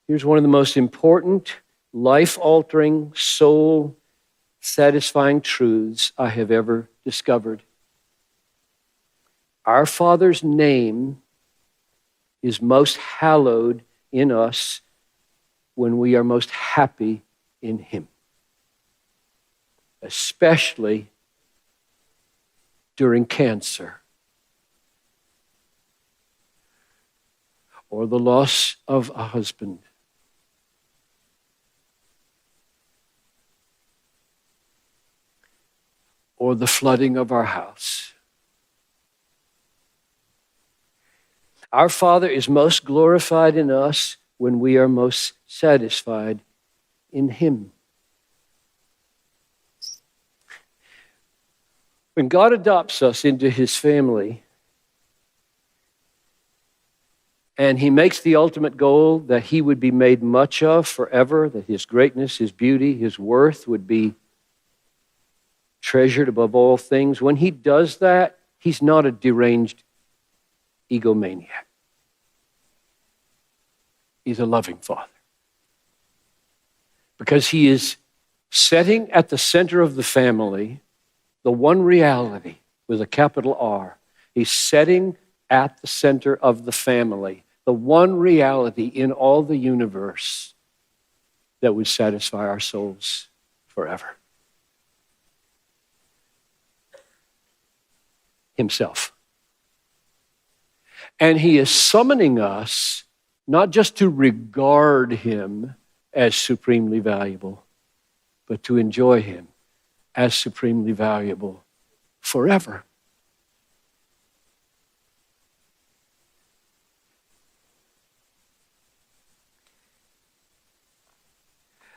Here's one of the most important, life-altering, soul-satisfying truths I have ever discovered. Our Father's name is most hallowed in us when we are most happy in Him, especially during cancer or the loss of a husband or the flooding of our house. Our Father is most glorified in us when we are most satisfied in Him. When God adopts us into His family, and He makes the ultimate goal that He would be made much of forever, that His greatness, His beauty, His worth would be treasured above all things, when He does that, He's not a deranged egomaniac. He's a loving Father. Because He is setting at the center of the family the one reality with a capital R. He's setting at the center of the family the one reality in all the universe that would satisfy our souls forever. Himself. And He is summoning us not just to regard Him as supremely valuable, but to enjoy Him as supremely valuable forever.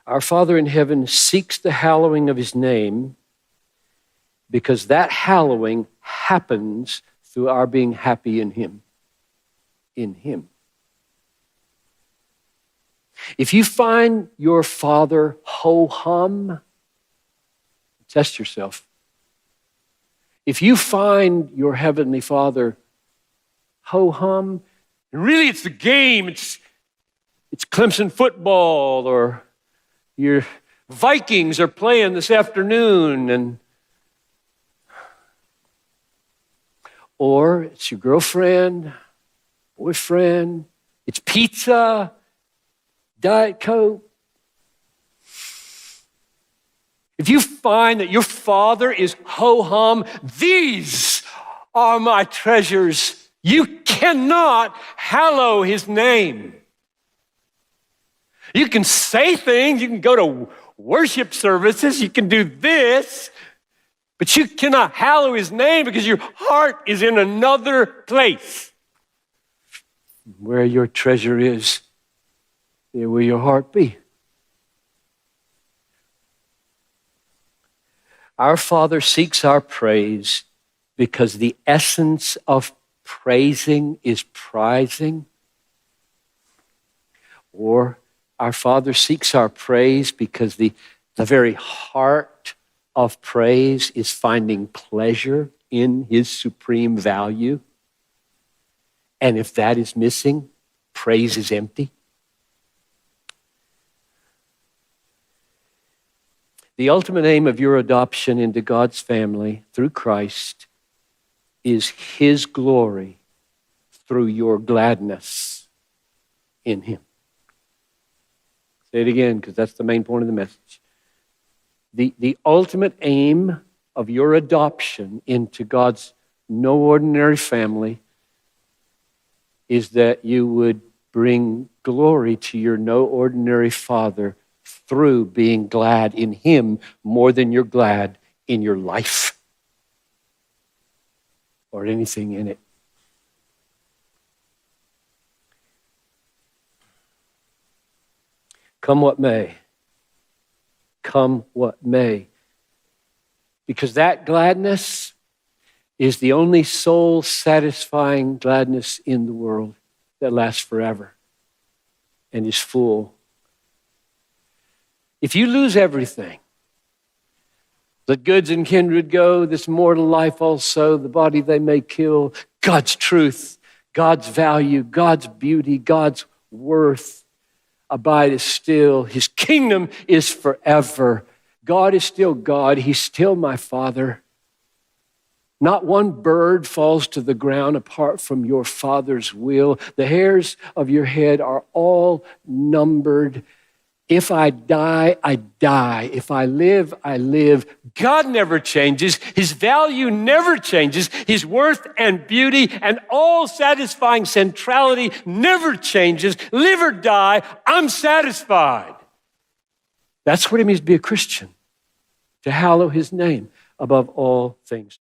Our Father in heaven seeks the hallowing of His name because that hallowing happens through our being happy in Him. In Him. If you find your Father ho-hum, test yourself. If you find your Heavenly Father ho-hum, and really it's the game, it's Clemson football, or your Vikings are playing this afternoon, or it's your girlfriend, boyfriend, it's pizza, Diet Coke. If you find that your Father is ho-hum, these are my treasures, you cannot hallow His name. You can say things, you can go to worship services, you can do this, but you cannot hallow His name because your heart is in another place. Where your treasure is, there will your heart be. Our Father seeks our praise because the essence of praising is prizing. Or our Father seeks our praise because the very heart of praise is finding pleasure in His supreme value. And if that is missing, praise is empty. The ultimate aim of your adoption into God's family through Christ is His glory through your gladness in Him. Say it again, because that's the main point of the message. The ultimate aim of your adoption into God's no ordinary family is that you would bring glory to your no ordinary Father through being glad in Him more than you're glad in your life or anything in it. Come what may. Come what may. Because that gladness is the only soul-satisfying gladness in the world that lasts forever and is full. If you lose everything, let goods and kindred go, this mortal life also, the body they may kill, God's truth, God's value, God's beauty, God's worth, abideth still. His kingdom is forever. God is still God. He's still my Father. Not one bird falls to the ground apart from your Father's will. The hairs of your head are all numbered. If I die, I die. If I live, I live. God never changes. His value never changes. His worth and beauty and all satisfying centrality never changes. Live or die, I'm satisfied. That's what it means to be a Christian, to hallow his name above all things.